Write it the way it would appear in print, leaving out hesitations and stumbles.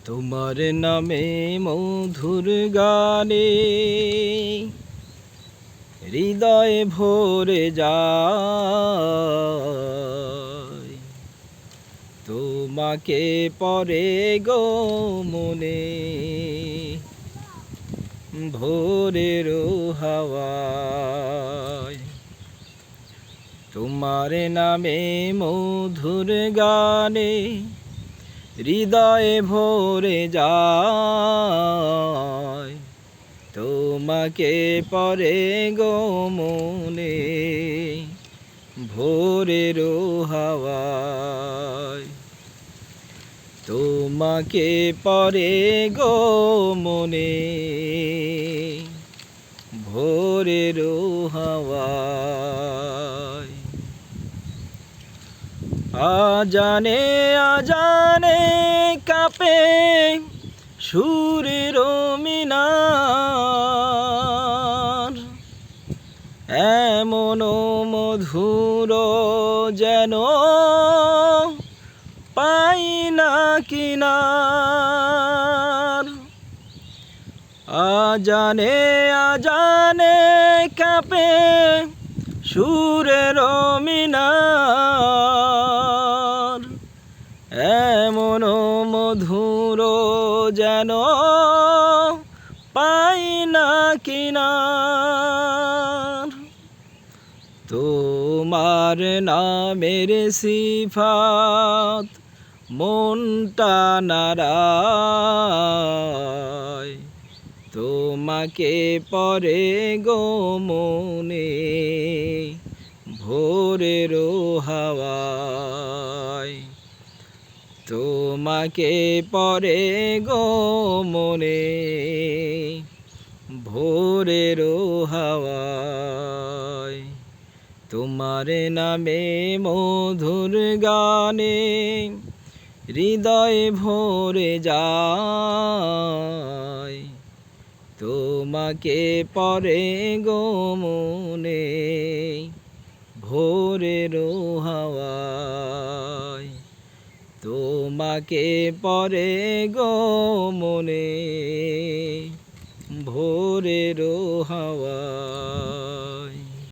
তোমার নামে মধুর গানে হৃদয়ে ভরে যায়, তোমাকে পরে গো মনে ভোরের হাওয়ায়। তোমার নামে মধুর গানে হৃদয়ে ভরে যায়, তোমাকে পরে গো মনে ভোরের হাওয়ায়। তোমাকে পরে গো মনে ভোরের হাওয়ায়। আজানে আজানে কাঁপে সুরের মিনার, এমন মধুর যেন পাই না কিনার। আজানে আজানে কাঁপে সুরের মিনার, এমন মধুর যেন পাই না কিনার। তোমার নামের সিফাত মনটা নাড়ায়, তোমাকে পরে গো মনে ভোরের হাওয়ায়। তোমাকে পরে গো মনে ভোরের হাওয়ায়। তোমার নামে মধুর গানে হৃদয় ভরে যায়, তোমাকে পরে গো মনে ভোরের হাওয়ায়। তোমাকে পরে গো মনে ভোরের হাওয়ায়।